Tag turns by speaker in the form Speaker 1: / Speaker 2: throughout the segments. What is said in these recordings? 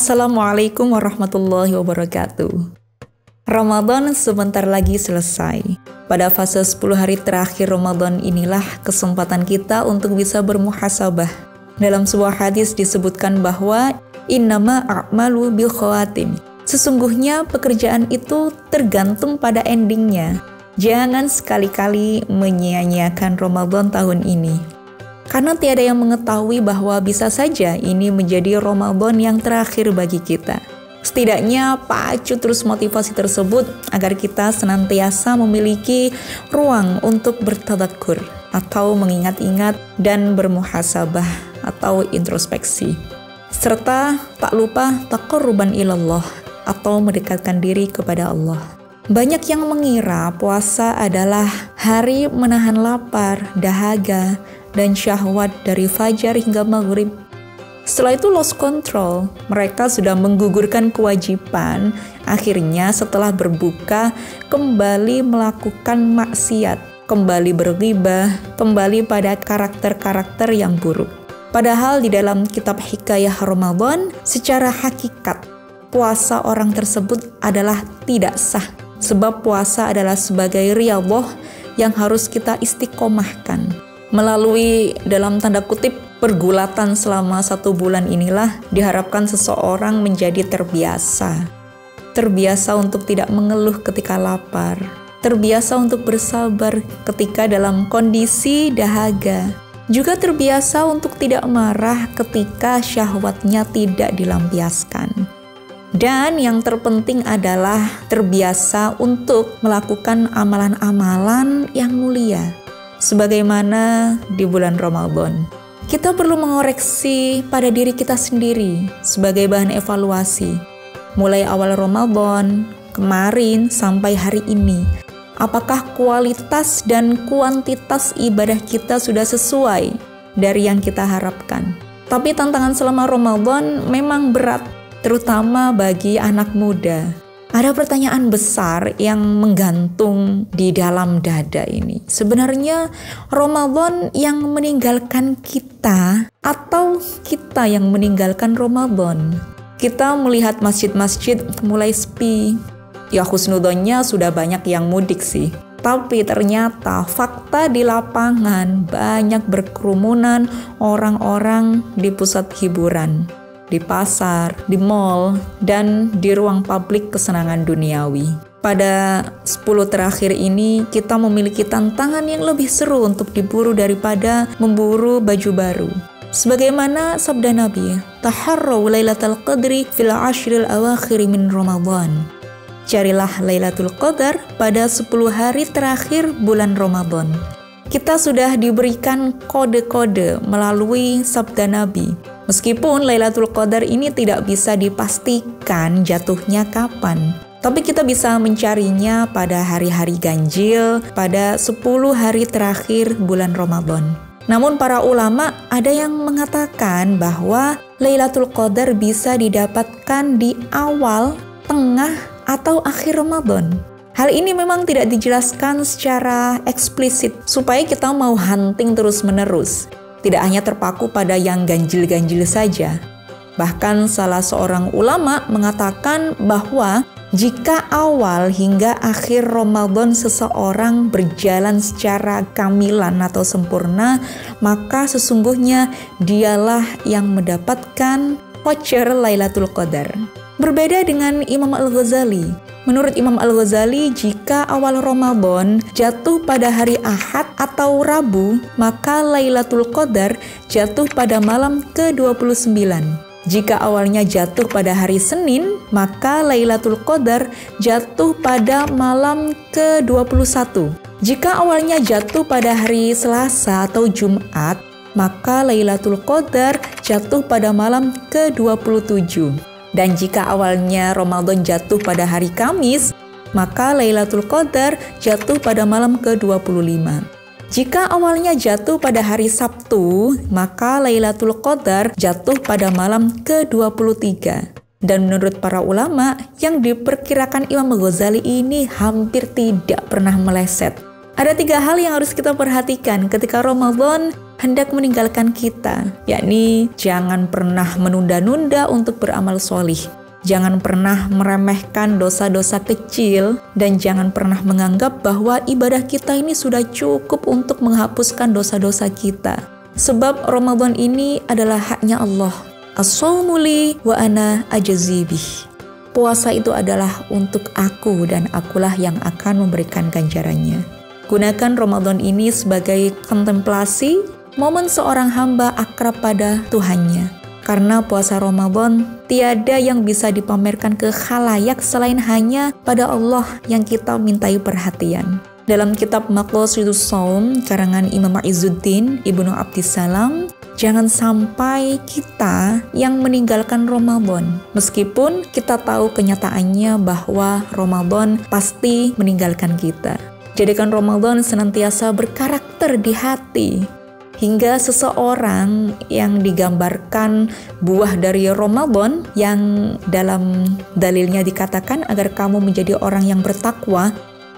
Speaker 1: Assalamualaikum warahmatullahi wabarakatuh. Ramadan sebentar lagi selesai. Pada fase 10 hari terakhir Ramadan inilah kesempatan kita untuk bisa bermuhasabah. Dalam sebuah hadis disebutkan bahwa innama a'malu bil khawatim. Sesungguhnya pekerjaan itu tergantung pada endingnya. Jangan sekali-kali menyia-nyiakan Ramadan tahun ini. Karena tiada yang mengetahui bahwa bisa saja ini menjadi Ramadan yang terakhir bagi kita. Setidaknya pacu terus motivasi tersebut agar kita senantiasa memiliki ruang untuk bertadzakur atau mengingat-ingat dan bermuhasabah atau introspeksi. Serta tak lupa taqarruban ilallah atau mendekatkan diri kepada Allah. Banyak yang mengira puasa adalah hari menahan lapar, dahaga, dan syahwat dari fajar hingga maghrib. Setelah itu lost control, mereka sudah menggugurkan kewajiban. Akhirnya setelah berbuka, kembali melakukan maksiat, kembali berghibah, kembali pada karakter-karakter yang buruk. Padahal di dalam kitab Hikayah Ramadan, secara hakikat, puasa orang tersebut adalah tidak sah. Sebab puasa adalah sebagai riyadhah yang harus kita istiqomahkan. Melalui dalam tanda kutip pergulatan selama 1 bulan inilah diharapkan seseorang menjadi terbiasa. Terbiasa untuk tidak mengeluh ketika lapar. Terbiasa untuk bersabar ketika dalam kondisi dahaga. Juga terbiasa untuk tidak marah ketika syahwatnya tidak dilampiaskan. Dan yang terpenting adalah terbiasa untuk melakukan amalan-amalan yang mulia. Sebagaimana di bulan Ramadan, kita perlu mengoreksi pada diri kita sendiri sebagai bahan evaluasi. Mulai awal Ramadan, kemarin sampai hari ini, apakah kualitas dan kuantitas ibadah kita sudah sesuai dari yang kita harapkan? Tapi tantangan selama Ramadan memang berat, terutama bagi anak muda. Ada pertanyaan besar yang menggantung di dalam dada ini. Sebenarnya Ramadan yang meninggalkan kita atau kita yang meninggalkan Ramadan? Kita melihat masjid-masjid mulai sepi. Ya husnudonnya sudah banyak yang mudik sih. Tapi ternyata fakta di lapangan banyak berkerumunan orang-orang di pusat hiburan, di pasar, di mall, dan di ruang publik kesenangan duniawi. Pada 10 terakhir ini, kita memiliki tantangan yang lebih seru untuk diburu daripada memburu baju baru. Sebagaimana sabda Nabi, taharraw lailatul qadri fil ashril awakhir min Ramadan. Carilah Lailatul Qadar pada 10 hari terakhir bulan Ramadan. Kita sudah diberikan kode-kode melalui sabda Nabi. Meskipun Lailatul Qadar ini tidak bisa dipastikan jatuhnya kapan, tapi kita bisa mencarinya pada hari-hari ganjil, pada 10 hari terakhir bulan Ramadan. Namun para ulama ada yang mengatakan bahwa Lailatul Qadar bisa didapatkan di awal, tengah, atau akhir Ramadan. Hal ini memang tidak dijelaskan secara eksplisit supaya kita mau hunting terus-menerus. Tidak hanya terpaku pada yang ganjil-ganjil saja. Bahkan salah seorang ulama mengatakan bahwa jika awal hingga akhir Ramadan seseorang berjalan secara kamilan atau sempurna, maka sesungguhnya dialah yang mendapatkan voucher Lailatul Qadar. Berbeda dengan Imam Al-Ghazali. Menurut Imam Al-Ghazali, jika awal Ramadan jatuh pada hari Ahad atau Rabu, maka Lailatul Qadar jatuh pada malam ke-29. Jika awalnya jatuh pada hari Senin, maka Lailatul Qadar jatuh pada malam ke-21. Jika awalnya jatuh pada hari Selasa atau Jumat, maka Lailatul Qadar jatuh pada malam ke-27. Dan jika awalnya Ramadan jatuh pada hari Kamis, maka Lailatul Qadar jatuh pada malam ke-25. Jika awalnya jatuh pada hari Sabtu, maka Lailatul Qadar jatuh pada malam ke-23. Dan menurut para ulama, yang diperkirakan Imam Ghazali ini hampir tidak pernah meleset. Ada 3 hal yang harus kita perhatikan ketika Ramadan hendak meninggalkan kita, yakni jangan pernah menunda-nunda untuk beramal solih. Jangan pernah meremehkan dosa-dosa kecil dan jangan pernah menganggap bahwa ibadah kita ini sudah cukup untuk menghapuskan dosa-dosa kita. Sebab Ramadan ini adalah haknya Allah. As-shaumu li wa ana ajzi bih. Puasa itu adalah untuk aku dan akulah yang akan memberikan ganjarannya. Gunakan Ramadan ini sebagai kontemplasi momen seorang hamba akrab pada Tuhannya. Karena puasa Ramadan tiada yang bisa dipamerkan ke khalayak selain hanya pada Allah yang kita mintai perhatian. Dalam kitab Maqasidus Shaum karangan Imam Izzuddin Ibnu Abdissalam, jangan sampai kita yang meninggalkan Ramadan. Meskipun kita tahu kenyataannya bahwa Ramadan pasti meninggalkan kita. Jadikan Ramadan senantiasa berkarakter di hati. Hingga seseorang yang digambarkan buah dari Ramadan yang dalam dalilnya dikatakan agar kamu menjadi orang yang bertakwa,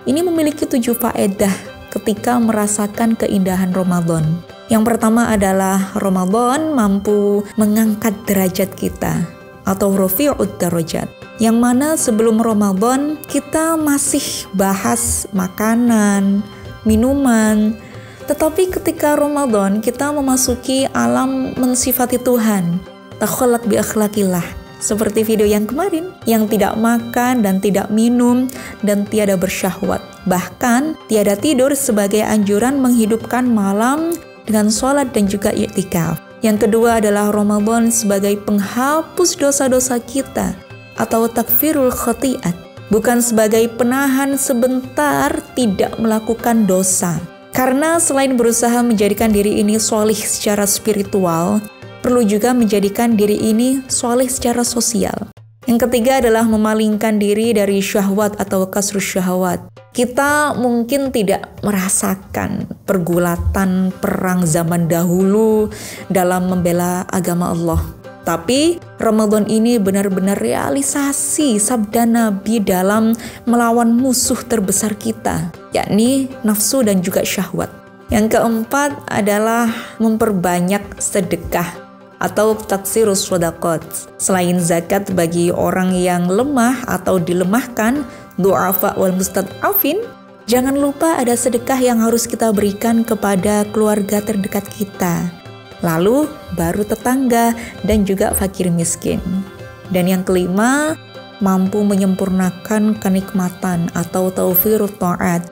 Speaker 1: ini memiliki 7 faedah ketika merasakan keindahan Ramadan. Yang pertama adalah Ramadan mampu mengangkat derajat kita atau rafi'ud darajat. Yang mana sebelum Ramadan kita masih bahas makanan, minuman, tetapi ketika Ramadan kita memasuki alam mensifati Tuhan. Takhalaq bi akhlaqillah. Seperti video yang kemarin, yang tidak makan dan tidak minum dan tiada bersyahwat. Bahkan tiada tidur sebagai anjuran menghidupkan malam dengan sholat dan juga i'tikaf. Yang kedua adalah Ramadan sebagai penghapus dosa-dosa kita atau takfirul khati'at. Bukan sebagai penahan sebentar tidak melakukan dosa. Karena selain berusaha menjadikan diri ini solih secara spiritual, perlu juga menjadikan diri ini solih secara sosial. Yang ketiga adalah memalingkan diri dari syahwat atau kasrus syahwat. Kita mungkin tidak merasakan pergulatan perang zaman dahulu dalam membela agama Allah. Tapi Ramadan ini benar-benar realisasi sabda Nabi dalam melawan musuh terbesar kita, yakni nafsu dan juga syahwat. Yang keempat adalah memperbanyak sedekah atau taksirus shadaqat. Selain zakat bagi orang yang lemah atau dilemahkan, du'afa wal mustad'afin, jangan lupa ada sedekah yang harus kita berikan kepada keluarga terdekat kita. Lalu baru tetangga dan juga fakir miskin. Dan yang kelima, mampu menyempurnakan kenikmatan atau tawfirut ta'at.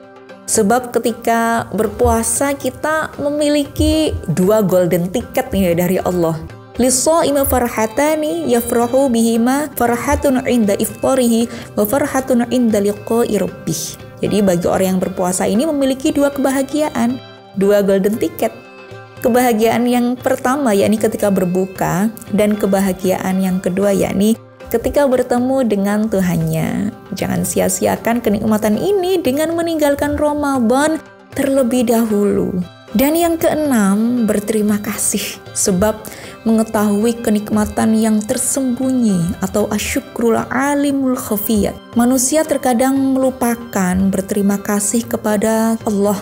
Speaker 1: Sebab ketika berpuasa kita memiliki 2 golden ticket nih dari Allah. Lis-shaimi farhatani yafrahu bihima farhatun 'inda iftarihi wa farhatun 'inda liqa'i rabbih. Jadi bagi orang yang berpuasa ini memiliki 2 kebahagiaan, 2 golden ticket. Kebahagiaan yang pertama yakni ketika berbuka, dan kebahagiaan yang kedua yakni ketika bertemu dengan Tuhannya. Jangan sia-siakan kenikmatan ini dengan meninggalkan Ramadan terlebih dahulu. Dan yang keenam, berterima kasih sebab mengetahui kenikmatan yang tersembunyi atau asyukrul alimul khafiyat. Manusia terkadang melupakan berterima kasih kepada Allah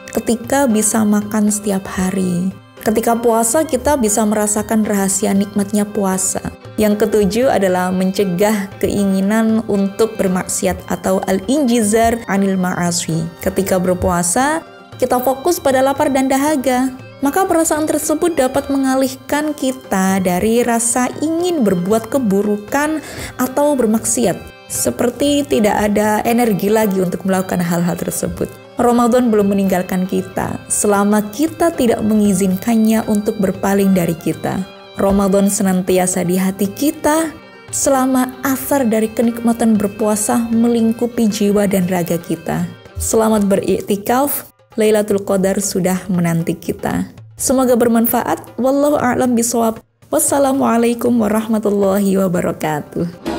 Speaker 1: ketika bisa makan setiap hari. Ketika puasa kita bisa merasakan rahasia nikmatnya puasa. Yang ketujuh adalah mencegah keinginan untuk bermaksiat atau al-injizar anil ma'aswi. Ketika berpuasa, kita fokus pada lapar dan dahaga. Maka perasaan tersebut dapat mengalihkan kita dari rasa ingin berbuat keburukan atau bermaksiat. Seperti tidak ada energi lagi untuk melakukan hal-hal tersebut. Ramadan belum meninggalkan kita selama kita tidak mengizinkannya untuk berpaling dari kita. Ramadan senantiasa di hati kita selama asar dari kenikmatan berpuasa melingkupi jiwa dan raga kita. Selamat beriktikaf, Lailatul Qadar sudah menanti kita. Semoga bermanfaat. Wallahu a'lam bishawab. Wassalamualaikum warahmatullahi wabarakatuh.